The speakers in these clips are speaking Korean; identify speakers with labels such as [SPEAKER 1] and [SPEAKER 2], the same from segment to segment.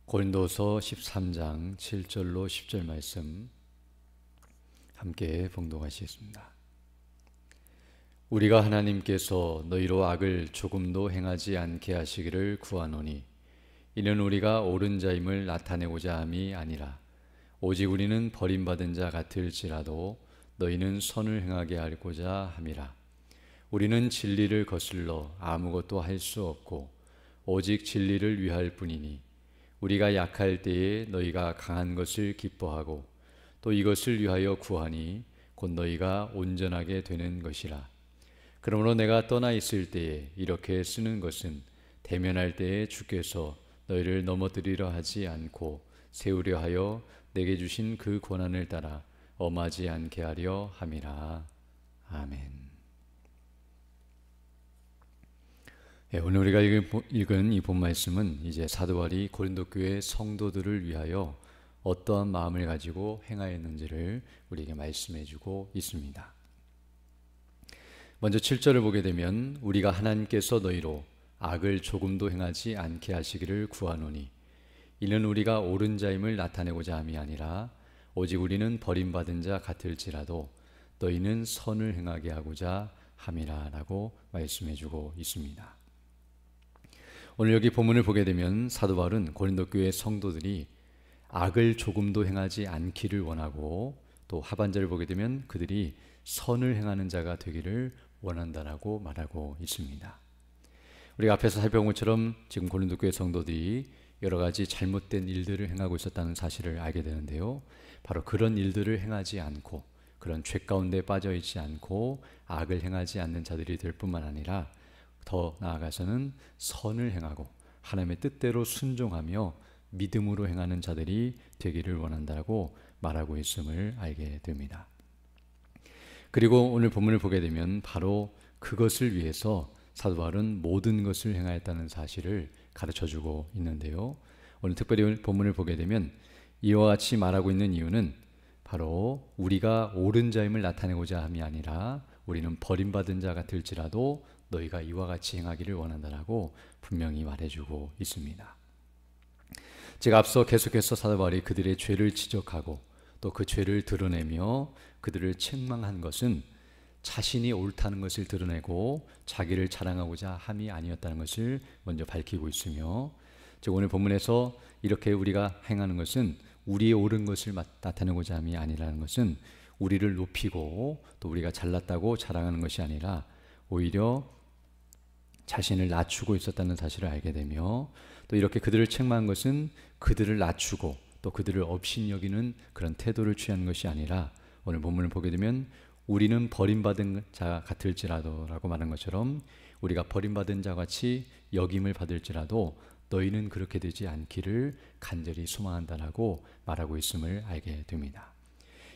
[SPEAKER 1] 고린도서 13장 7절로 10절 말씀 함께 봉독하시겠습니다. 우리가 하나님께서 너희로 악을 조금도 행하지 않게 하시기를 구하노니 이는 우리가 옳은 자임을 나타내고자 함이 아니라 오직 우리는 버림받은 자 같을지라도 너희는 선을 행하게 하고자 함이라. 우리는 진리를 거슬러 아무것도 할 수 없고 오직 진리를 위할 뿐이니 우리가 약할 때에 너희가 강한 것을 기뻐하고 또 이것을 위하여 구하니 곧 너희가 온전하게 되는 것이라. 그러므로 내가 떠나 있을 때에 이렇게 쓰는 것은 대면할 때에 주께서 너희를 넘어뜨리려 하지 않고 세우려 하여 내게 주신 그 권한을 따라 엄하지 않게 하려 함이라. 아멘. 오늘 우리가 읽은 이 본 말씀은 이제 사도 바울이 고린도 교회 성도들을 위하여 어떠한 마음을 가지고 행하였는지를 우리에게 말씀해 주고 있습니다. 먼저 7절을 보게 되면 우리가 하나님께서 너희로 악을 조금도 행하지 않게 하시기를 구하노니 이는 우리가 옳은 자임을 나타내고자 함이 아니라 오직 우리는 버림받은 자 같을지라도 너희는 선을 행하게 하고자 함이라 라고 말씀해 주고 있습니다. 오늘 여기 본문을 보게 되면 사도 바울은 고린도 교회 성도들이 악을 조금도 행하지 않기를 원하고 또 하반절을 보게 되면 그들이 선을 행하는 자가 되기를 원한다라고 말하고 있습니다. 우리가 앞에서 살펴본 것처럼 지금 고린도 교회 성도들이 여러 가지 잘못된 일들을 행하고 있었다는 사실을 알게 되는데요. 바로 그런 일들을 행하지 않고 그런 죄 가운데 빠져 있지 않고 악을 행하지 않는 자들이 될 뿐만 아니라 더 나아가서는 선을 행하고 하나님의 뜻대로 순종하며 믿음으로 행하는 자들이 되기를 원한다고 말하고 있음을 알게 됩니다. 그리고 오늘 본문을 보게 되면 바로 그것을 위해서 사도 바울은 모든 것을 행하였다는 사실을 가르쳐주고 있는데요. 오늘 특별히 본문을 보게 되면 이와 같이 말하고 있는 이유는 바로 우리가 옳은 자임을 나타내고자 함이 아니라 우리는 버림받은 자 같을지라도 너희가 이와 같이 행하기를 원한다라고 분명히 말해주고 있습니다. 제가 앞서 계속해서 사도 바울이 그들의 죄를 지적하고 또 그 죄를 드러내며 그들을 책망한 것은 자신이 옳다는 것을 드러내고 자기를 자랑하고자 함이 아니었다는 것을 먼저 밝히고 있으며 즉 오늘 본문에서 이렇게 우리가 행하는 것은 우리의 옳은 것을 나타내고자 함이 아니라는 것은 우리를 높이고 또 우리가 잘났다고 자랑하는 것이 아니라 오히려 자신을 낮추고 있었다는 사실을 알게 되며 또 이렇게 그들을 책망한 것은 그들을 낮추고 또 그들을 업신여기는 그런 태도를 취하는 것이 아니라 오늘 본문을 보게 되면 우리는 버림받은 자 같을지라도 라고 말한 것처럼 우리가 버림받은 자 같이 여김을 받을지라도 너희는 그렇게 되지 않기를 간절히 소망한다라고 말하고 있음을 알게 됩니다.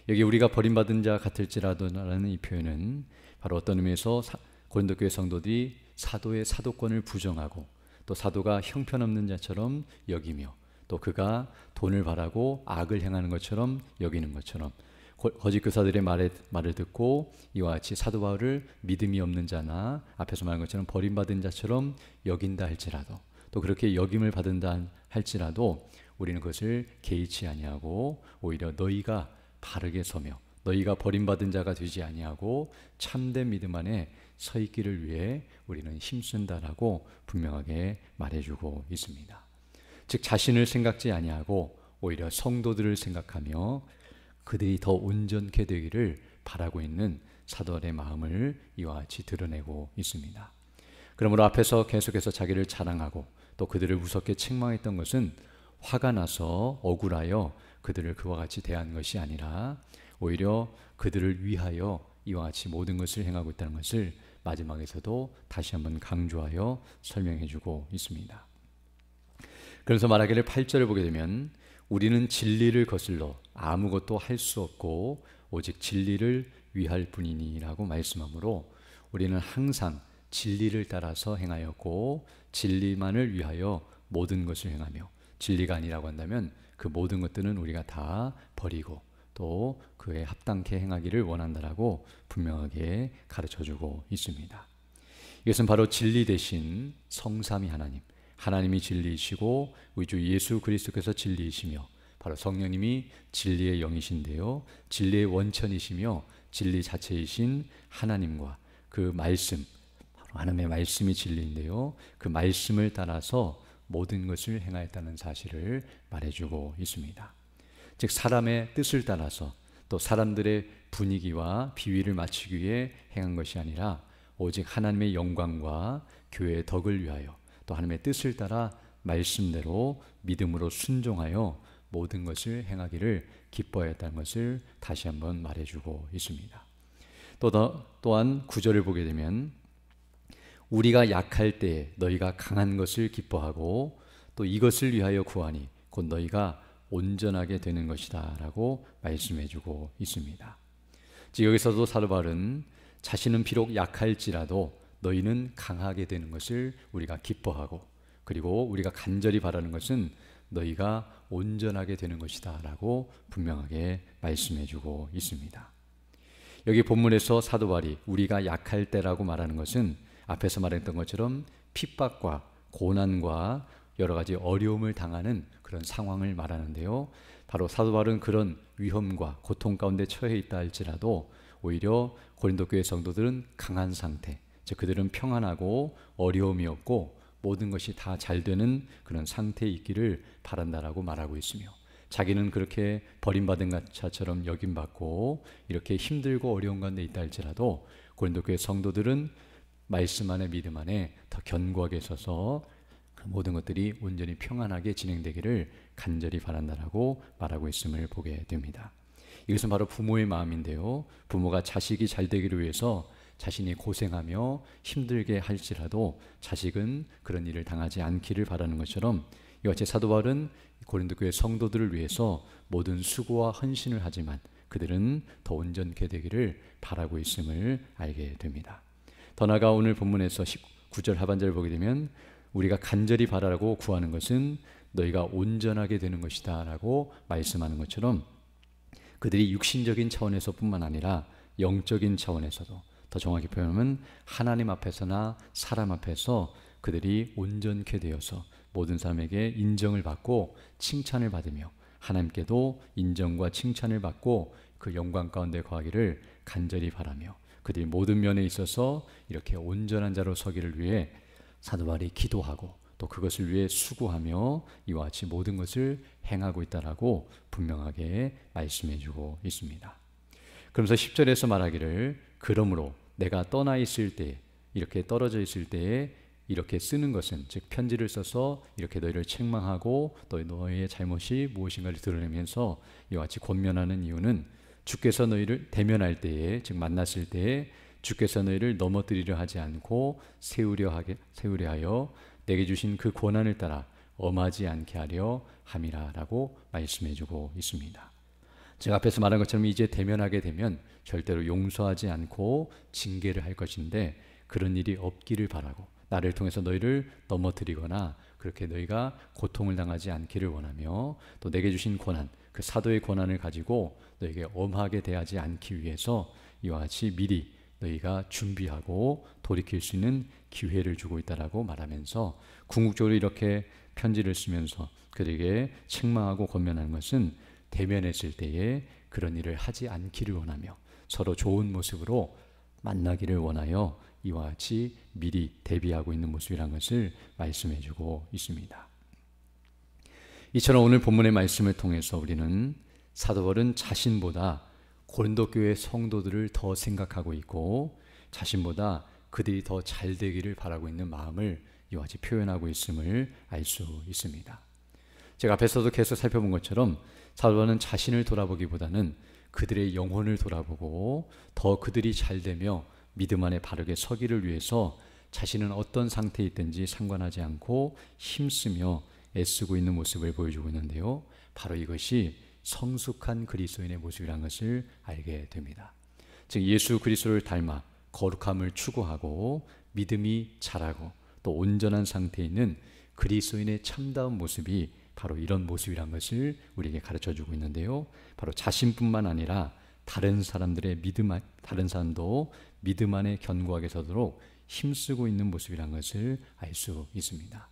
[SPEAKER 1] 여기 우리가 버림받은 자 같을지라도라는 이 표현은 바로 어떤 의미에서 고린도 교회 성도들이 사도의 사도권을 부정하고 또 사도가 형편없는 자처럼 여기며 또 그가 돈을 바라고 악을 행하는 것처럼 여기는 것처럼 거짓 교사들의 말을 듣고 이와 같이 사도 바울을 믿음이 없는 자나 앞에서 말한 것처럼 버림받은 자처럼 여긴다 할지라도 또 그렇게 여김을 받은다 할지라도 우리는 그것을 개의치 아니하고 오히려 너희가 바르게 서며 너희가 버림받은 자가 되지 아니하고 참된 믿음 안에 서 있기를 위해 우리는 힘쓴다라고 분명하게 말해주고 있습니다. 즉 자신을 생각지 아니하고 오히려 성도들을 생각하며 그들이 더 온전케 되기를 바라고 있는 사도의 마음을 이와 같이 드러내고 있습니다. 그러므로 앞에서 계속해서 자기를 자랑하고 또 그들을 무섭게 책망했던 것은 화가 나서 억울하여 그들을 그와 같이 대한 것이 아니라 오히려 그들을 위하여 이와 같이 모든 것을 행하고 있다는 것을 마지막에서도 다시 한번 강조하여 설명해 주고 있습니다. 그래서 말하기를 8절을 보게 되면 우리는 진리를 거슬러 아무것도 할 수 없고 오직 진리를 위할 뿐이니 라고 말씀하므로 우리는 항상 진리를 따라서 행하였고 진리만을 위하여 모든 것을 행하며 진리가 아니라고 한다면 그 모든 것들은 우리가 다 버리고 또 그에 합당케 행하기를 원한다라고 분명하게 가르쳐주고 있습니다. 이것은 바로 진리 대신 성삼위 하나님, 하나님이 진리이시고 우리 주 예수 그리스도께서 진리이시며 바로 성령님이 진리의 영이신데요, 진리의 원천이시며 진리 자체이신 하나님과 그 말씀, 바로 하나님의 말씀이 진리인데요, 그 말씀을 따라서 모든 것을 행하였다는 사실을 말해주고 있습니다. 즉 사람의 뜻을 따라서 또 사람들의 분위기와 비위를 맞추기 위해 행한 것이 아니라 오직 하나님의 영광과 교회의 덕을 위하여 또 하나님의 뜻을 따라 말씀대로 믿음으로 순종하여 모든 것을 행하기를 기뻐하였다는 것을 다시 한번 말해주고 있습니다. 또한 9절을 보게 되면 우리가 약할 때에 너희가 강한 것을 기뻐하고 또 이것을 위하여 구하니 곧 너희가 온전하게 되는 것이다 라고 말씀해주고 있습니다. 즉 여기서도 사도 바울은 자신은 비록 약할지라도 너희는 강하게 되는 것을 우리가 기뻐하고, 그리고 우리가 간절히 바라는 것은 너희가 온전하게 되는 것이다 라고 분명하게 말씀해주고 있습니다. 여기 본문에서 사도 바울이 우리가 약할 때라고 말하는 것은 앞에서 말했던 것처럼 핍박과 고난과 여러 가지 어려움을 당하는 그런 상황을 말하는데요, 바로 사도 바울은 그런 위험과 고통 가운데 처해 있다 할지라도 오히려 고린도 교회 성도들은 강한 상태, 즉 그들은 평안하고 어려움이 없고 모든 것이 다 잘 되는 그런 상태에 있기를 바란다라고 말하고 있으며, 자기는 그렇게 버림받은 자처럼 여김받고 이렇게 힘들고 어려운 가운데 있다 할지라도 고린도 교회 성도들은 말씀 안에 믿음 안에 더 견고하게 서서 그 모든 것들이 온전히 평안하게 진행되기를 간절히 바란다라고 말하고 있음을 보게 됩니다. 이것은 바로 부모의 마음인데요, 부모가 자식이 잘 되기를 위해서 자신이 고생하며 힘들게 할지라도 자식은 그런 일을 당하지 않기를 바라는 것처럼 이와 같이 사도 바울은 고린도 교회 성도들을 위해서 모든 수고와 헌신을 하지만 그들은 더 온전케 되기를 바라고 있음을 알게 됩니다. 더 나아가 오늘 본문에서 19절 하반절을 보게 되면 우리가 간절히 바라고 구하는 것은 너희가 온전하게 되는 것이다 라고 말씀하는 것처럼 그들이 육신적인 차원에서 뿐만 아니라 영적인 차원에서도, 더 정확히 표현하면 하나님 앞에서나 사람 앞에서 그들이 온전케 되어서 모든 사람에게 인정을 받고 칭찬을 받으며 하나님께도 인정과 칭찬을 받고 그 영광 가운데 거하기를 간절히 바라며 그들이 모든 면에 있어서 이렇게 온전한 자로 서기를 위해 사도 바울이 기도하고 또 그것을 위해 수고하며 이와 같이 모든 것을 행하고 있다라고 분명하게 말씀해주고 있습니다. 그러면서 10절에서 말하기를 그러므로 내가 떠나 있을 때, 이렇게 떨어져 있을 때에 이렇게 쓰는 것은, 즉 편지를 써서 이렇게 너희를 책망하고 또 너희의 잘못이 무엇인가를 드러내면서 이와 같이 권면하는 이유는 주께서 너희를 대면할 때에, 즉 만났을 때에 주께서 너희를 넘어뜨리려 하지 않고 세우려 하여 내게 주신 그 권한을 따라 엄하지 않게 하려 함이라 라고 말씀해주고 있습니다. 제가 앞에서 말한 것처럼 이제 대면하게 되면 절대로 용서하지 않고 징계를 할 것인데 그런 일이 없기를 바라고 나를 통해서 너희를 넘어뜨리거나 그렇게 너희가 고통을 당하지 않기를 원하며 또 내게 주신 권한, 그 사도의 권한을 가지고 너희에게 엄하게 대하지 않기 위해서 이와 같이 미리 너희가 준비하고 돌이킬 수 있는 기회를 주고 있다라고 말하면서 궁극적으로 이렇게 편지를 쓰면서 그들에게 책망하고 권면하는 것은 대면했을 때에 그런 일을 하지 않기를 원하며 서로 좋은 모습으로 만나기를 원하여 이와 같이 미리 대비하고 있는 모습이라는 것을 말씀해주고 있습니다. 이처럼 오늘 본문의 말씀을 통해서 우리는 사도 바울은 자신보다 고린도 교회 성도들을 더 생각하고 있고 자신보다 그들이 더 잘 되기를 바라고 있는 마음을 이와 같이 표현하고 있음을 알 수 있습니다. 제가 앞에서도 계속 살펴본 것처럼 사도 바울은 자신을 돌아보기보다는 그들의 영혼을 돌아보고 더 그들이 잘 되며 믿음 안에 바르게 서기를 위해서 자신은 어떤 상태에 있든지 상관하지 않고 힘쓰며 애쓰고 있는 모습을 보여주고 있는데요, 바로 이것이 성숙한 그리스도인의 모습이라는 것을 알게 됩니다. 즉 예수 그리스도를 닮아 거룩함을 추구하고 믿음이 자라고 또 온전한 상태에 있는 그리스도인의 참다운 모습이 바로 이런 모습이라는 것을 우리에게 가르쳐주고 있는데요, 바로 자신뿐만 아니라 다른 사람도 믿음 안에 견고하게 서도록 힘쓰고 있는 모습이라는 것을 알 수 있습니다.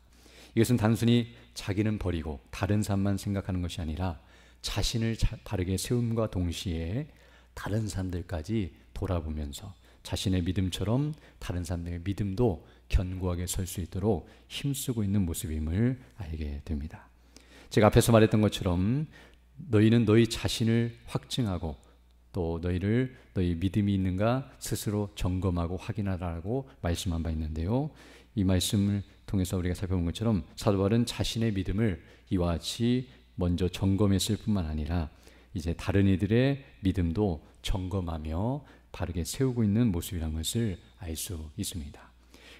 [SPEAKER 1] 이것은 단순히 자기는 버리고 다른 사람만 생각하는 것이 아니라 자신을 바르게 세움과 동시에 다른 사람들까지 돌아보면서 자신의 믿음처럼 다른 사람들의 믿음도 견고하게 설 수 있도록 힘쓰고 있는 모습임을 알게 됩니다. 제가 앞에서 말했던 것처럼 너희는 너희 자신을 확증하고 또 너희 믿음이 있는가 스스로 점검하고 확인하라고 말씀한 바 있는데요. 이 말씀을 통해서 우리가 살펴본 것처럼 사도 바울은 자신의 믿음을 이와 같이 먼저 점검했을 뿐만 아니라 이제 다른 이들의 믿음도 점검하며 바르게 세우고 있는 모습이라는 것을 알 수 있습니다.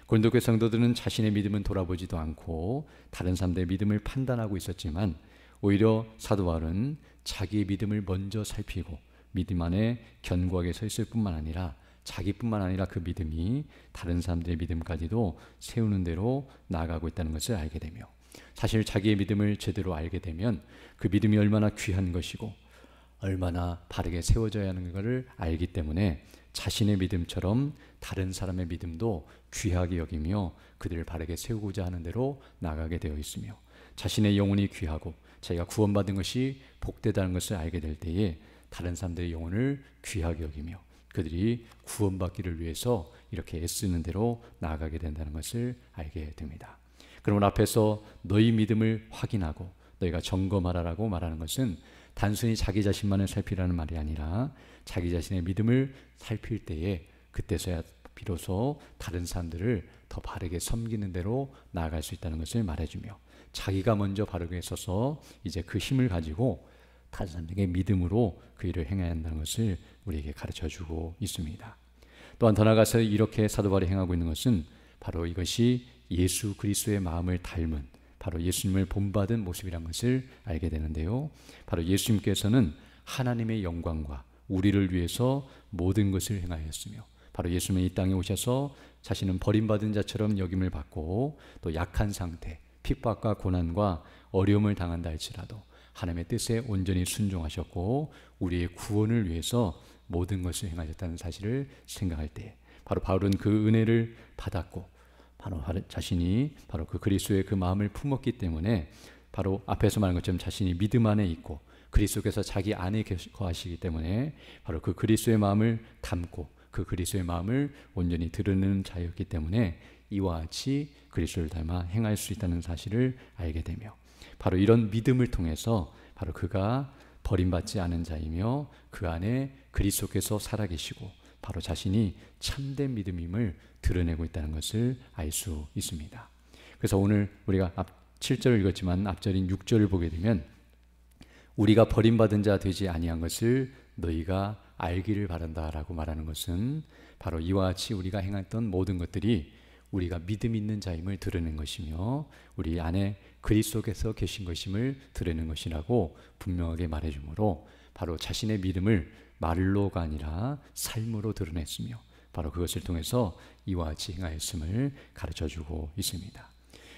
[SPEAKER 1] 고린도 교회 성도들은 자신의 믿음은 돌아보지도 않고 다른 사람들의 믿음을 판단하고 있었지만 오히려 사도 바울은 자기의 믿음을 먼저 살피고 믿음 안에 견고하게 서 있을 뿐만 아니라 자기뿐만 아니라 그 믿음이 다른 사람들의 믿음까지도 세우는 대로 나아가고 있다는 것을 알게 되며 사실 자기의 믿음을 제대로 알게 되면 그 믿음이 얼마나 귀한 것이고 얼마나 바르게 세워져야 하는 것을 알기 때문에 자신의 믿음처럼 다른 사람의 믿음도 귀하게 여기며 그들을 바르게 세우고자 하는 대로 나아가게 되어 있으며 자신의 영혼이 귀하고 자기가 구원받은 것이 복되다는 것을 알게 될 때에 다른 사람들의 영혼을 귀하게 여기며 그들이 구원받기를 위해서 이렇게 애쓰는 대로 나아가게 된다는 것을 알게 됩니다. 그러면 앞에서 너희 믿음을 확인하고 너희가 점검하라라고 말하는 것은 단순히 자기 자신만을 살피라는 말이 아니라 자기 자신의 믿음을 살필 때에 그때서야 비로소 다른 사람들을 더 바르게 섬기는 대로 나아갈 수 있다는 것을 말해주며 자기가 먼저 바르게 서서 이제 그 힘을 가지고 다른 사람에게 믿음으로 그 일을 행해야 한다는 것을 우리에게 가르쳐주고 있습니다. 또한 더 나아가서 이렇게 사도 바울이 행하고 있는 것은 바로 이것이 예수 그리스도의 마음을 닮은 바로 예수님을 본받은 모습이란 것을 알게 되는데요. 바로 예수님께서는 하나님의 영광과 우리를 위해서 모든 것을 행하였으며 바로 예수님이 이 땅에 오셔서 자신은 버림받은 자처럼 여김을 받고 또 약한 상태, 핍박과 고난과 어려움을 당한다 할지라도 하나님의 뜻에 온전히 순종하셨고 우리의 구원을 위해서 모든 것을 행하셨다는 사실을 생각할 때 바로 바울은 그 은혜를 받았고 바로 자신이 바로 그 그리스도의 그 마음을 품었기 때문에 바로 앞에서 말한 것처럼 자신이 믿음 안에 있고 그리스도께서 자기 안에 거하시기 때문에 바로 그 그리스도의 마음을 담고 그 그리스도의 마음을 온전히 드러내는 자였기 때문에 이와 같이 그리스도를 닮아 행할 수 있다는 사실을 알게 되며 바로 이런 믿음을 통해서 바로 그가 버림받지 않은 자이며 그 안에 그리스도께서 살아계시고 바로 자신이 참된 믿음임을 드러내고 있다는 것을 알 수 있습니다. 그래서 오늘 우리가 7절을 읽었지만 앞절인 6절을 보게 되면 우리가 버림받은 자 되지 아니한 것을 너희가 알기를 바란다라고 말하는 것은 바로 이와 같이 우리가 행했던 모든 것들이 우리가 믿음 있는 자임을 드러낸 것이며 우리 안에 그리스도께서 계신 것임을 드러낸 것이라고 분명하게 말해주므로 바로 자신의 믿음을 말로가 아니라 삶으로 드러냈으며 바로 그것을 통해서 이와 같이 행하였음을 가르쳐주고 있습니다.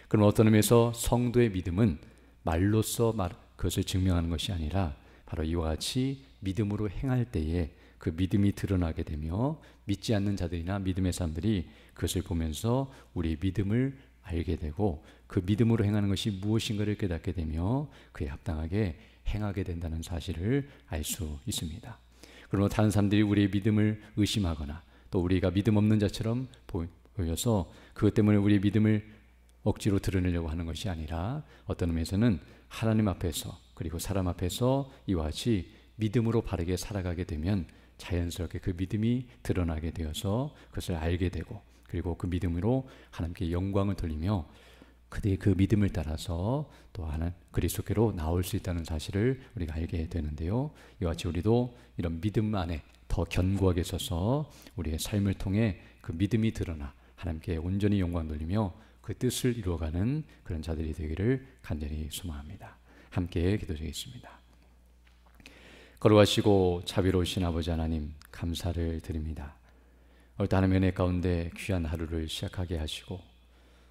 [SPEAKER 1] 그럼 어떤 의미에서 성도의 믿음은 말로써 그것을 증명하는 것이 아니라 바로 이와 같이 믿음으로 행할 때에 그 믿음이 드러나게 되며 믿지 않는 자들이나 믿음의 사람들이 그것을 보면서 우리의 믿음을 알게 되고 그 믿음으로 행하는 것이 무엇인가를 깨닫게 되며 그에 합당하게 행하게 된다는 사실을 알 수 있습니다. 그러면 다른 사람들이 우리의 믿음을 의심하거나 또 우리가 믿음 없는 자처럼 보여서 그것 때문에 우리의 믿음을 억지로 드러내려고 하는 것이 아니라 어떤 의미에서는 하나님 앞에서 그리고 사람 앞에서 이와 같이 믿음으로 바르게 살아가게 되면 자연스럽게 그 믿음이 드러나게 되어서 그것을 알게 되고 그리고 그 믿음으로 하나님께 영광을 돌리며 그들의 그 믿음을 따라서 또 하나님 그리스도께로 나올 수 있다는 사실을 우리가 알게 되는데요. 이와 같이 우리도 이런 믿음 안에 더 견고하게 서서 우리의 삶을 통해 그 믿음이 드러나 하나님께 온전히 영광 돌리며 그 뜻을 이루어가는 그런 자들이 되기를 간절히 소망합니다. 함께 기도드리겠습니다. 거룩하시고 자비로우신 아버지 하나님 감사를 드립니다. 오늘 하나님의 은혜 가운데 귀한 하루를 시작하게 하시고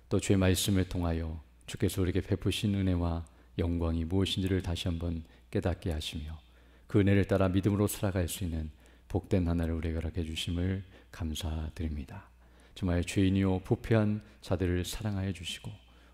[SPEAKER 1] 또 주의 말씀을 통하여 주께서 우리에게 베푸신 은혜와 영광이 무엇인지를 다시 한번 깨닫게 하시며 그 은혜를 따라 믿음으로 살아갈 수 있는 복된 하나를 우리에게 허락해 주심을 감사드립니다. 정말 죄인이요 부패한 자들을 사랑하여 주시고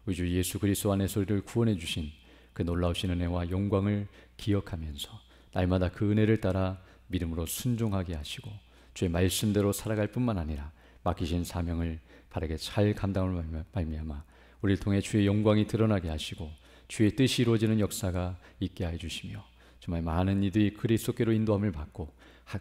[SPEAKER 1] 우리 주 예수 그리스도 안에서 우리를 구원해 주신 그 놀라우신 은혜와 영광을 기억하면서 날마다 그 은혜를 따라 믿음으로 순종하게 하시고 주의 말씀대로 살아갈 뿐만 아니라 맡기신 사명을 바르게 잘 감당을 말미암아 우리를 통해 주의 영광이 드러나게 하시고 주의 뜻이 이루어지는 역사가 있게 해주시며 정말 많은 이들이 그리스도께로 인도함을 받고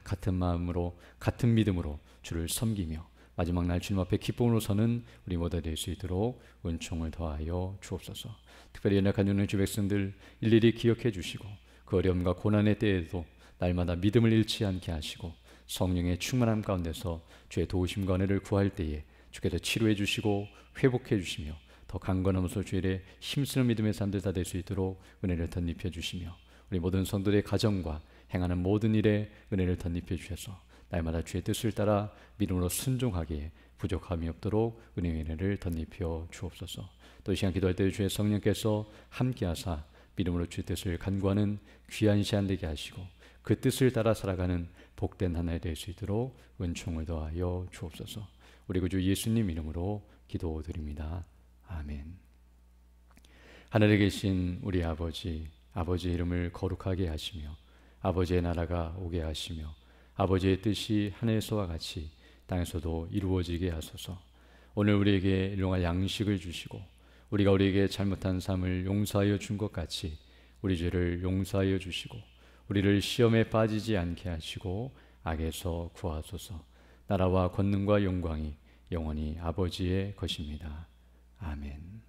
[SPEAKER 1] 같은 마음으로 같은 믿음으로 주를 섬기며 마지막 날 주님 앞에 기쁨으로 서는 우리 모두 될 수 있도록 은총을 더하여 주옵소서. 특별히 연약한 주는 주 백성들 일일이 기억해 주시고 그 어려움과 고난의 때에도 날마다 믿음을 잃지 않게 하시고 성령의 충만함 가운데서 주의 도우심과 은혜를 구할 때에 주께서 치료해 주시고 회복해 주시며 더 강건하면서 주의 일에 힘쓰는 믿음의 사람들 다 될 수 있도록 은혜를 덧입혀 주시며 우리 모든 성도들의 가정과 행하는 모든 일에 은혜를 덧입혀 주셔서 날마다 주의 뜻을 따라 믿음으로 순종하기에 부족함이 없도록 은혜의 은혜를 덧입혀 주옵소서. 또 이 시간 기도할 때 주의 성령께서 함께하사 믿음으로 주의 뜻을 간구하는 귀한 시간 되게 하시고 그 뜻을 따라 살아가는 복된 한 해 될 수 있도록 은총을 더하여 주옵소서. 우리 구주 예수님 이름으로 기도드립니다. 아멘. 하늘에 계신 우리 아버지, 아버지의 이름을 거룩하게 하시며 아버지의 나라가 오게 하시며 아버지의 뜻이 하늘에서와 같이 땅에서도 이루어지게 하소서. 오늘 우리에게 일용할 양식을 주시고 우리가 우리에게 잘못한 삶을 용서하여 준 것 같이 우리 죄를 용서하여 주시고 우리를 시험에 빠지지 않게 하시고 악에서 구하소서. 나라와 권능과 영광이 영원히 아버지의 것입니다. 아멘.